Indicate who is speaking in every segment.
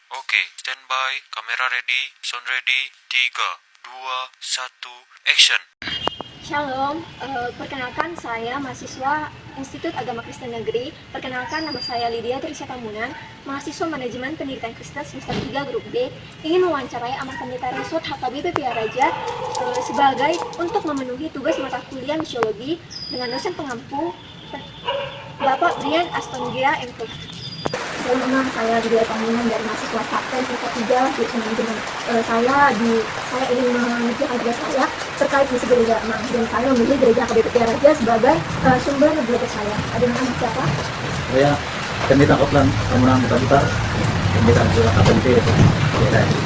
Speaker 1: Oke, standby, kamera ready, sound ready, 3, 2, 1, action.
Speaker 2: Shalom, perkenalkan saya mahasiswa Institut Agama Kristen Negeri. Perkenalkan nama saya Lydia Trisha Pamunan, mahasiswa Manajemen Pendidikan Kristen semester 3 Grup B. Ingin mewawancarai Amat Pendeta Resort HKBP Pia Raja sebagai untuk memenuhi tugas mata kuliah misiologi dengan dosen pengampu Bapak Brian Astongia MPh. Nama saya Lydia Pamunan dari mahasiswa Kapten semester 3 Grup Manajemen. Saya ingin mengerjakan tugas saya terkait misi gereja Emang, dan saya memilih gereja HKBP Pia Raja sebagai sumber belajar saya. Ada nama siapa?
Speaker 3: Saya Pendeta Hotlan Pamunan Butar, Pendeta HKBP Pia Raja.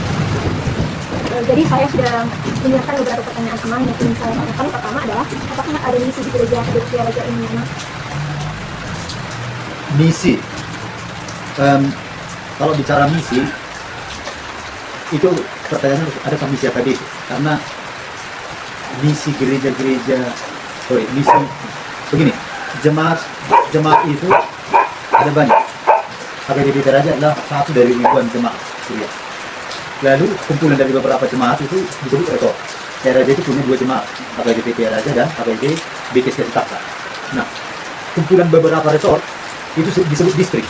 Speaker 2: Jadi saya sudah menyiapkan beberapa pertanyaan sama yang ingin saya tanyakan. Pertama adalah, apakah ada misi di gereja HKBP Pia Raja ini?
Speaker 3: Misi, kalau bicara misi, itu pertanyaannya ada misi HKBP, karena misi misi begini, jemaat itu ada banyak. HKBP Pia Raja adalah satu dari ribuan jemaat Syria. Lalu kumpulan dari beberapa jemaat itu disebut resort. Pia Raja itu punya 2 jemaat, HKBP Pia Raja dan HKBP BKS Ketapta. Nah, kumpulan beberapa resort itu disebut distrik.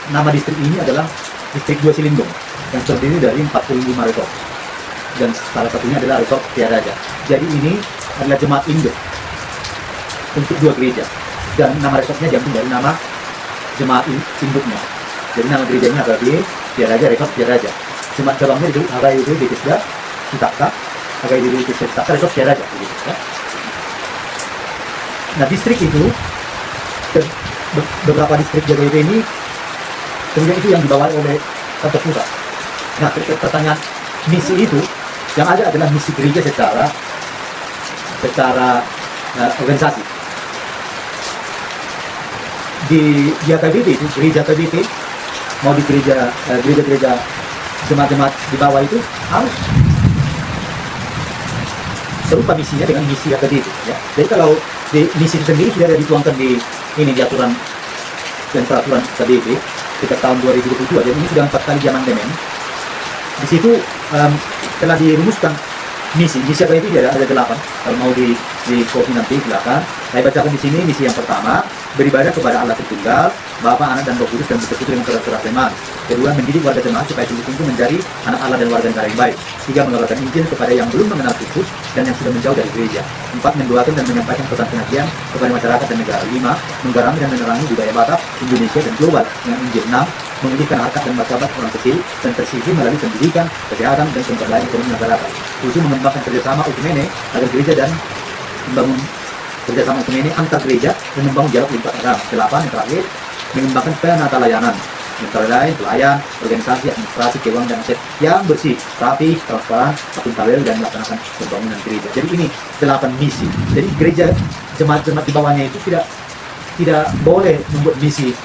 Speaker 3: Nama distrik ini adalah distrik 2 Silindung yang terdiri dari 45 resort, dan salah satunya adalah resort Pia Raja. Jadi ini adalah jemaat induk untuk 2 gereja, dan nama resortnya diambil dari nama jemaat induknya. Jadi nama gerejanya HKBP Pia Raja, resort Pia Raja. Jemaat cabangnya disebut HKBP BKS Ketapta, HKBP BKS Ketapta, resort Pia Raja. Nah, distrik itu beberapa distrik JKBP ini kemudian itu yang dibawa oleh kantor pusat. Nah, pertanyaan misi itu yang ada adalah misi gereja secara organisasi. Di HKBP itu, gereja HKBP mau di gereja jemaat-jemaat di bawah itu harus serupa misinya dengan misi HKBP. Ya. Jadi kalau di misi itu sendiri sudah ada dituangkan di aturan dan peraturan HKBP sejak tahun 2022, jadi ini sudah 4 kali amandemen. Di situ telah dirumuskan misi HKBP ada 8. Kalau mau di copy nanti silakan. Saya bacakan di sini. Misi yang pertama, beribadah kepada Allah Tritunggal, Bapa, Anak, dan Roh Kudus, dan bersekutu dengan keras iman. Kedua, mendidik warga jemaat supaya sungguh-sungguh menjadi anak Allah dan warga negara yang baik. Tiga, mengabarkan Injil kepada yang belum mengenal Kristus dan yang sudah menjauh dari gereja. 4, mendoakan dan menyampaikan pesan pengajian kepada masyarakat dan negara. 5, menggarami dan menerangi budaya Batak, Indonesia, dan global dengan Injil. 6, memulihkan harkat dan martabat orang kecil dan tersisih melalui pendidikan, kesehatan, dan pemberdayaan ekonomi masyarakat. 7, mengembangkan kerjasama Okumene agar gereja dan membangun kerjasama Okumene antar gereja dan membangun dialog lintas agama. 8, yang terakhir, mengembangkan penata layanan, antara lain pelayan, organisasi, administrasi, keuangan, dan aset yang bersih, rapi, transparan, akuntabel, dan melaksanakan pembangunan gereja. Jadi ini 8 misi. Jadi gereja, jemaat-jemaat di bawahnya itu tidak boleh membuat misi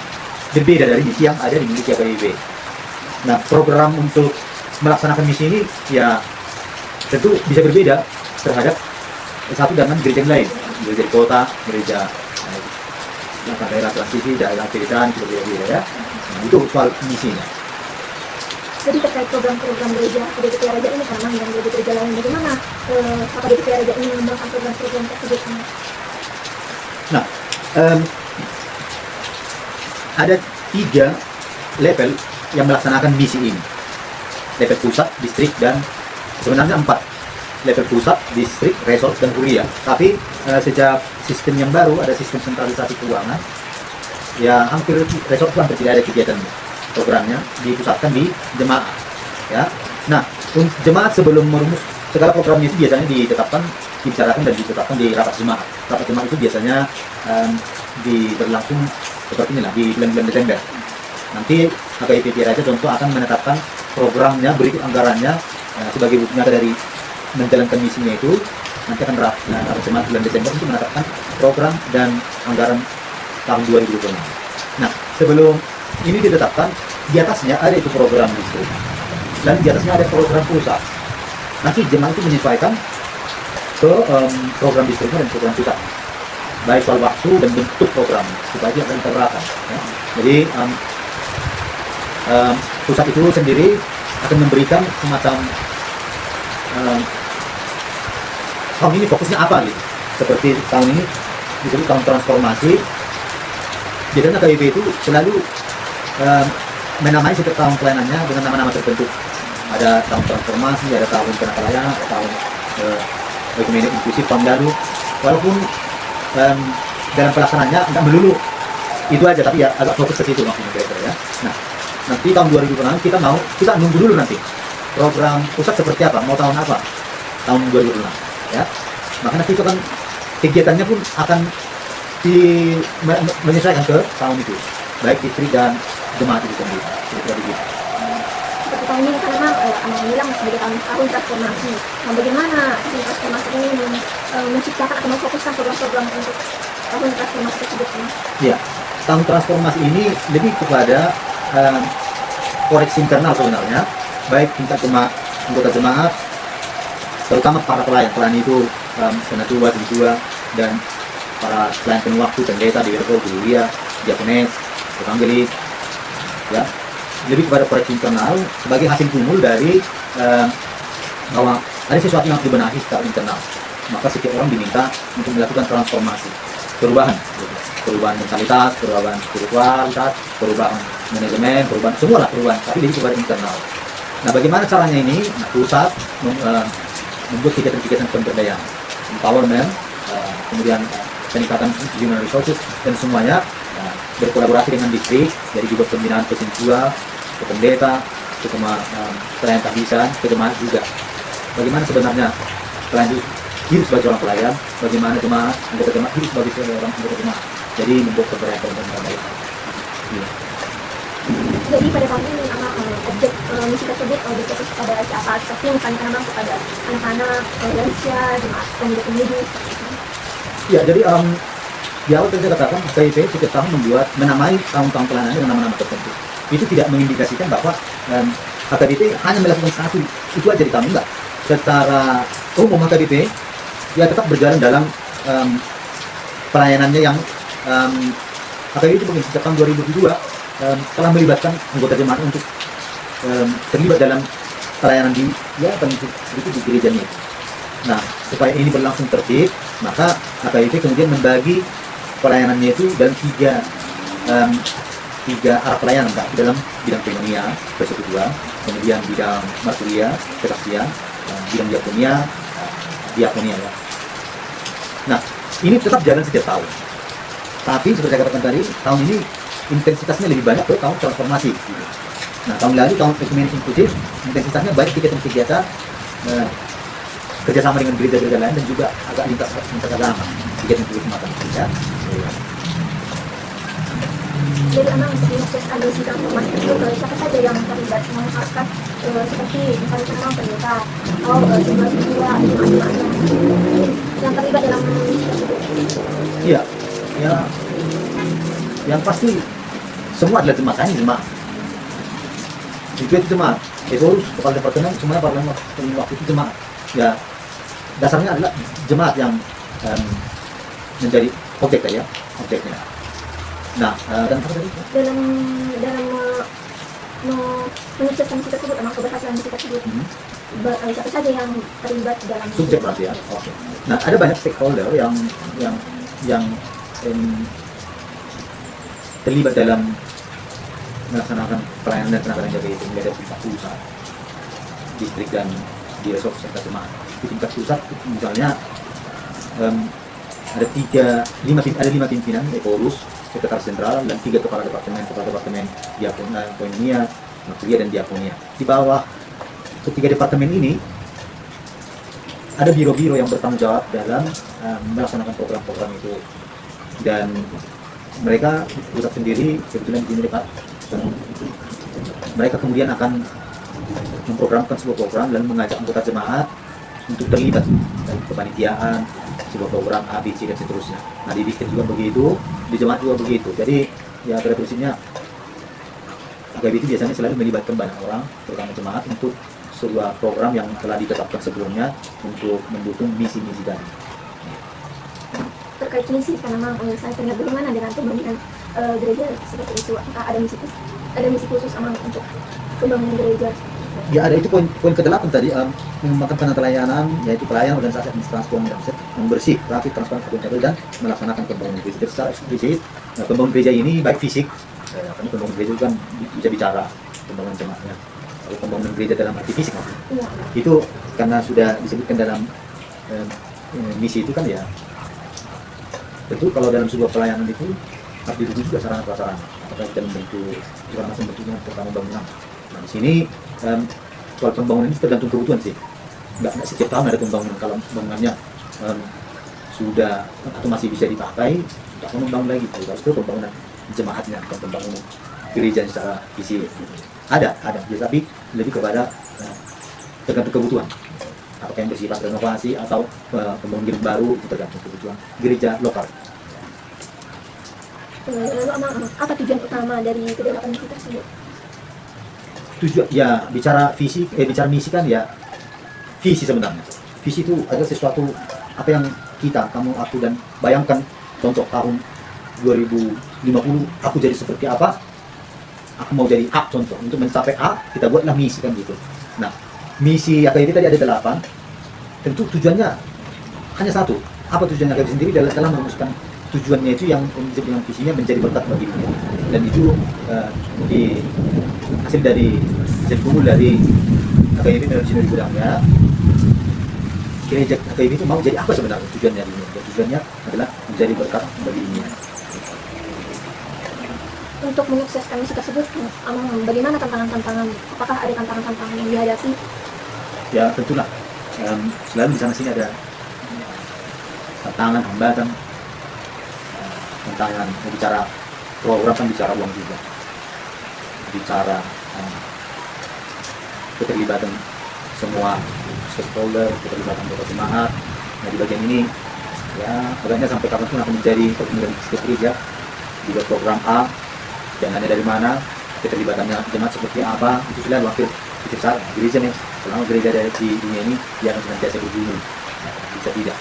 Speaker 3: berbeda dari misi yang ada di misi HKBP. Nah, program untuk melaksanakan misi ini ya tentu bisa berbeda terhadap satu dengan gereja yang lain, gereja di kota, gereja daerah transisi, daerah pedesaan, gitu ya. Nah, itu soal misinya.
Speaker 2: Jadi terkait program-program gereja HKBP Pia Raja ini sama dengan gereja lain, bagaimana HKBP Pia Raja ini mengembangkan program-program tersebut?
Speaker 3: Nah, ada 3 level yang melaksanakan misi ini. Level pusat, distrik, dan sebenarnya 4. Level pusat, distrik, resort, dan kuliah. Tapi sejak sistem yang baru, ada sistem sentralisasi keuangan, ya hampir resort itu hampir tidak ada kegiatan programnya, dipusatkan di jemaat. Ya. Nah, jemaat sebelum merumus segala programnya itu biasanya dibicarakan dan ditetapkan di rapat jemaat. Rapat jemaat itu biasanya berlangsung seperti inilah di bulan-bulan Desember. Nanti HKBP Pia Raja contoh akan menetapkan programnya, berikut anggarannya sebagai bukti nyata dari menjalankan misinya itu. Nanti akan rapat jemaat bulan Desember untuk menetapkan program dan anggaran tahun 2026. Nah, sebelum ini ditetapkan, di atasnya ada itu program distrik, dan di atasnya ada program pusat. Nanti jemaat itu menyesuaikan ke program distriknya dan program pusat, baik soal waktu dan bentuk program supaya dia akan terberatan. Ya. Jadi pusat itu sendiri akan memberikan semacam tahun ini fokusnya apa gitu. Seperti tahun ini disebut tahun transformasi. Jadi KBP itu selalu menamai setiap tahun pelayanannya dengan nama-nama tertentu. Ada tahun transformasi, ada tahun tenaga layanan, ada tahun bagaimana inklusif tahun baru. Walaupun dalam pelaksanaannya nggak melulu itu aja, tapi ya agak fokus ke situ maksudnya kira-kira ya. Nah, nanti tahun 2026 kita nunggu dulu nanti program pusat seperti apa, mau tahun apa, tahun 2026 ya. Maka nanti itu kan kegiatannya pun akan menyesuaikan ke tahun itu, baik distrik dan jemaat itu sendiri. Kira-kira begitu.
Speaker 2: Seperti tahun ini kan memang Anak bilang sebagai tahun transformasi. Nah, bagaimana tahun transformasi ini menciptakan atau memfokuskan program-program untuk tahun transformasi tersebut?
Speaker 3: Ya, tahun transformasi ini lebih kepada koreksi internal sebenarnya, baik tingkat anggota jemaat, terutama para pelayan itu penatua, siswa, dan para pelayan penuh waktu, pendeta, direktur, gereja, diakones, evangelis, ya, lebih kepada koreksi internal sebagai hasil kumul dari bahwa ada sesuatu yang harus dibenahi secara internal. Maka setiap orang diminta untuk melakukan transformasi, perubahan mentalitas, perubahan spiritualitas, perubahan manajemen, perubahan semualah perubahan, tapi lebih kepada internal. Nah, bagaimana caranya ini? Nah, pusat membuat kegiatan-kegiatan pemberdayaan, empowerment, kemudian peningkatan human resources dan semuanya berkolaborasi dengan distrik, dari juga pembinaan ke siswa, ke pendeta, ke pelayan tahbisan, ke jemaat juga. Bagaimana sebenarnya pelayan hidup sebagai seorang pelayan, bagaimana anggota jemaat hidup sebagai seorang anggota jemaat. Jadi membuat pemberdayaan. Ya.
Speaker 2: Jadi pada tahun ini objek misi tersebut berfokus pada apa seperti misalnya memang kepada anak-anak, lansia, jemaat dan juga pemuda.
Speaker 3: Ya, jadi di awal tadi saya katakan KIP setiap tahun menamai tahun-tahun pelayanan dengan nama-nama tertentu. Itu tidak mengindikasikan bahwa HKBP hanya melakukan satu itu aja di tahun, enggak. Secara umum HKBP ya tetap berjalan dalam pelayanannya yang HKBP itu sejak tahun 2002 telah melibatkan anggota jemaat untuk terlibat dalam pelayanan di sedikit di gerejanya. Nah, supaya ini berlangsung tertib, maka HKBP kemudian membagi pelayanannya itu dalam tiga arah pelayanan, Kak, dalam bidang pneumonia, persekutuan, kemudian bidang marturia, kesaksian, bidang diakonia ya. Nah, ini tetap jalan setiap tahun. Tapi seperti saya katakan tadi, tahun ini intensitasnya lebih banyak ke tahun transformasi. Nah, tahun lalu tahun ekumenik inklusif, intensitasnya baik kegiatan-kegiatan kerjasama dengan gereja-gereja lain dan juga agak lintas agama, kegiatan semacam itu ya.
Speaker 2: Jadi memang proses agresi transformasi itu siapa saja yang terlibat mengharapkan seperti misalnya memang pendeta atau siswa-siswa yang terlibat dalam misi tersebut.
Speaker 3: Iya, ya, yang pasti semua adalah jemaat, jemaat. Itu jemaat. Itu kepala departemen semuanya para waktu itu jemaat. Ya, dasarnya adalah jemaat yang menjadi objeknya. Nah, dan apa tadi?
Speaker 2: Dalam menyukseskan misi tersebut, memang keberhasilan misi tersebut, siapa saja yang terlibat dalam
Speaker 3: subjek berarti ya. Oke. Nah, ada banyak stakeholder yang terlibat dalam melaksanakan pelayanan dan penanganan jaga itu, mulai dari tingkat pusat, distrik dan di resort serta jemaat. Di tingkat pusat misalnya ada 5 pimpinan, Ekorus, sekretaris jenderal, dan 3 kepala departemen diakonia, marturia dan diakonia. Di bawah ketiga departemen ini ada biro-biro yang bertanggung jawab dalam melaksanakan program-program itu, dan mereka pusat sendiri kebetulan di dekat, mereka kemudian akan memprogramkan sebuah program dan mengajak anggota jemaat untuk terlibat dalam kepanitiaan sebuah program A, B, C dan seterusnya. Nah, di distrik juga begitu, di jemaat juga begitu. Jadi ya pada prinsipnya HKBP itu biasanya selalu melibatkan banyak orang, terutama jemaat, untuk sebuah program yang telah ditetapkan sebelumnya untuk mendukung misi-misi tadi.
Speaker 2: Terkait misi, karena memang saya tanya bagaimana dengan pembangunan gereja seperti itu, apakah ada misi itu? ada misi khusus Amang untuk pembangunan gereja?
Speaker 3: Ya ada, itu poin ke-8 tadi, mengembangkan penata layanan, yaitu pelayanan organisasi administrasi keuangan yang bersih, rapi, transparan, akuntabel, dan melaksanakan pembangunan gereja. Jadi secara eksplisit, pembangunan gereja ini baik fisik, karena pembangunan gereja itu kan bisa bicara pembangunan jemaatnya. Kalau pembangunan gereja dalam arti fisik maksudnya,
Speaker 2: Iya.
Speaker 3: itu karena sudah disebutkan dalam misi itu kan ya, tentu kalau dalam sebuah pelayanan itu harus didukung juga sarana prasarana. Apakah kita membentuk segala macam bentuknya pertama bangunan. Nah di sini soal pembangunan ini tergantung kebutuhan sih. Nggak setiap tahun ada pembangunan. Kalau bangunannya sudah atau masih bisa dipakai, tidak mau membangun lagi. Harus itu pembangunan jemaatnya, bukan pembangunan gereja secara fisik. Ada, tapi lebih kepada tergantung kebutuhan. Apakah yang bersifat renovasi atau pembangunan baru, itu tergantung kebutuhan gereja lokal.
Speaker 2: Lalu Amang, apa tujuan utama dari ke-8 misi tersebut?
Speaker 3: Tujuan ya, bicara misi kan ya visi sebenarnya. Visi itu adalah sesuatu apa yang kamu, aku dan bayangkan. Contoh tahun 2050 aku jadi seperti apa, aku mau jadi A, contoh. Untuk mencapai A kita buatlah misi kan gitu. Nah misi AKBP tadi ada 8, tentu tujuannya hanya satu. Apa tujuannya AKBP sendiri dalam merumuskan tujuannya itu yang dengan visinya menjadi berkat bagi dunia. Dan itu hasil kumpul dari AKBP melalui sinode gudangnya. Gereja AKBP itu mau jadi apa sebenarnya tujuannya di dunia? Tujuannya adalah menjadi berkat bagi dunia.
Speaker 2: Untuk menyukseskan misi tersebut, Amang, bagaimana tantangan-tantangan? Apakah ada tantangan-tantangan yang dihadapi?
Speaker 3: Ya tentulah, selalu di sana sini ada tantangan, hambatan, tantangan. Bicara program kan bicara uang juga, bicara keterlibatan semua stakeholder, keterlibatan beberapa jemaat. Nah di bagian ini ya agaknya sampai kapanpun akan menjadi pertimbangan gereja. Juga program A, dananya dari mana, keterlibatannya jemaat seperti apa, itu sudah wakil besar gereja nih. Selama gereja dari di dunia ini dia akan senantiasa berguna, bisa tidak.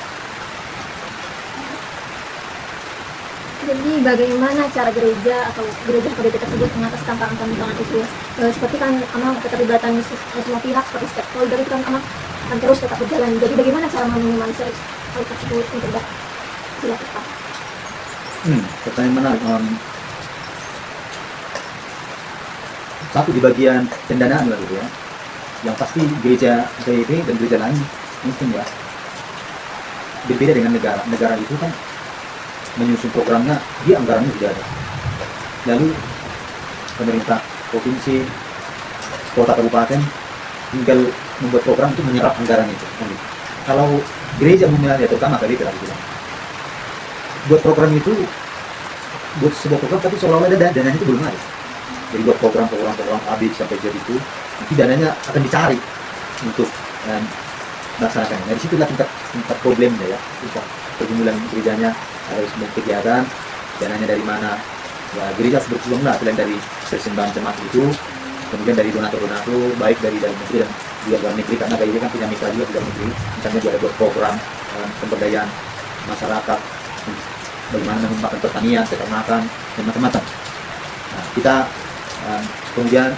Speaker 2: Jadi bagaimana cara gereja atau gereja AKBP tersebut mengatasi tantangan-tantangan itu? Seperti kan Amang, keterlibatan semua pihak seperti stakeholder itu kan Amang akan terus tetap berjalan. Jadi bagaimana cara meminimalisir hal tersebut untuk tidak dilakukan?
Speaker 3: Pertanyaan menarik. Satu di bagian pendanaan lah gitu ya. Yang pasti gereja AKBP dan gereja lain mungkin ya berbeda dengan negara. Negara itu kan menyusun programnya, dia anggarannya sudah ada. Lalu pemerintah provinsi, kota, kabupaten tinggal membuat program untuk menyerap anggaran itu. Kalau gereja memilih, terutama AKBP lah gitu, buat program itu, buat sebuah program tapi seolah-olah ada dananya itu belum ada. Jadi buat program habis sampai jadi itu, nanti dananya akan dicari untuk melaksanakannya. Nah disitulah tingkat problemnya ya, tingkat pergumulan gerejanya. Harus membuat kegiatan, dananya dari mana? Ya gereja harus berjuang lah, selain dari persembahan jemaat itu, kemudian dari donatur-donatur, baik dari dalam negeri dan juga luar negeri, karena AKBP kan punya mitra juga di dalam negeri. Misalnya juga ada buat program pemberdayaan masyarakat, bagaimana mengembangkan pertanian, peternakan, dan macam-macam. Nah, kita kemudian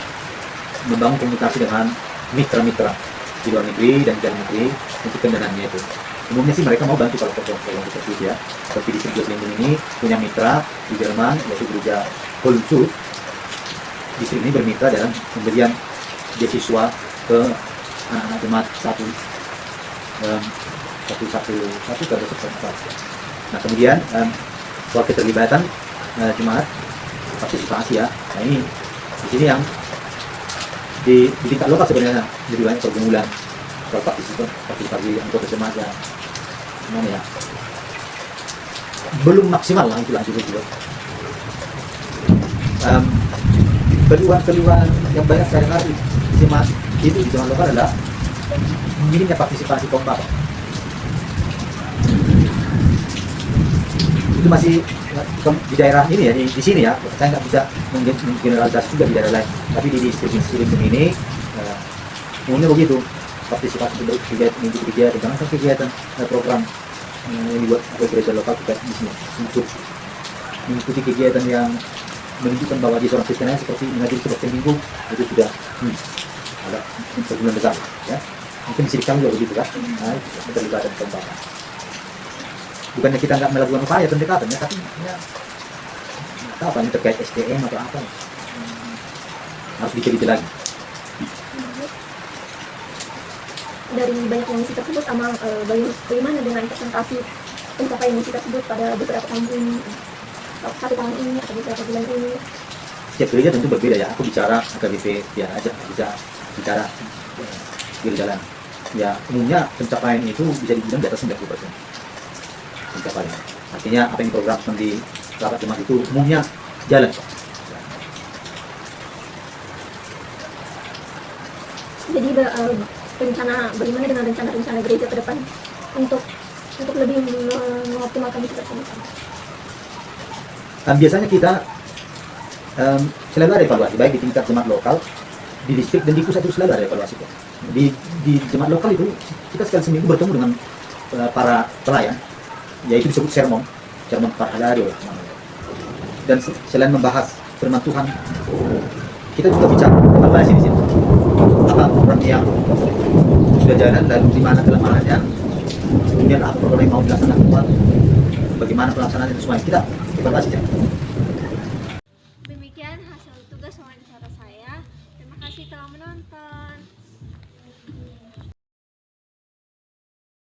Speaker 3: membangun komunikasi dengan mitra-mitra di luar negeri dan di dalam negeri untuk pendanaannya itu. Umumnya sih mereka mau bantu kalau program seperti itu ya. Seperti di Distrik Joslington ini punya mitra di Jerman, yaitu gereja Holzhut. Distrik ini bermitra dalam pemberian beasiswa ke anak-anak jemaat satu. Nah kemudian soal keterlibatan jemaat partisipasi ya. Nah ini di sini yang di tingkat lokal sebenarnya lebih banyak pergumulan soal partisipasi anggota jemaat ya. Gimana ya? Belum maksimal lah itu juga. Keluhan yang banyak saya dengar jemaat itu di jemaat lokal adalah minimnya partisipasi kompak. Itu masih di daerah ini ya, di sini ya, saya nggak bisa menggeneralisasi juga di daerah lain, tapi di distrik ini umumnya begitu. Partisipasi mengikuti kegiatan program yang dibuat oleh gereja lokal juga di sini untuk mengikuti kegiatan yang menunjukkan bahwa dia seorang Kristen seperti mengajar seperti minggu itu sudah agak sebulan besar ya. Mungkin bisa dikali juga begitu kan. Nah, keterlibatan pembahasan. Bukannya kita nggak melakukan upaya pendekatan ya, tapi ya apa ini terkait SDM atau apa harus diteliti lagi.
Speaker 2: Dari banyaknya misi tersebut, Amang bagaimana dengan presentasi pencapaian misi tersebut pada beberapa tahun ini, satu tahun ini atau beberapa bulan ini?
Speaker 3: Setiap gereja tentu berbeda ya. Aku bicara AKBP biar aja bisa bicara berjalan. Ya umumnya pencapaian itu bisa dibilang di atas 90% pencapaian. Artinya apa yang program di rapat jemaat itu umumnya jalan.
Speaker 2: Jadi bagaimana dengan rencana gereja ke depan untuk lebih mengoptimalkan misi tersebut?
Speaker 3: Biasanya kita selalu ada evaluasi baik di tingkat jemaat lokal, di distrik dan di pusat itu selalu ada evaluasi. Di jemaat lokal itu kita sekali seminggu bertemu dengan para pelayan, yaitu disebut sermon parhalario. Dan selain membahas firman Tuhan, kita juga bicara evaluasi di situ. Apa program yang sudah jalan, lalu di mana kelemahannya, kemudian apa program yang mau dilaksanakan, bagaimana pelaksanaan itu semuanya kita evaluasi.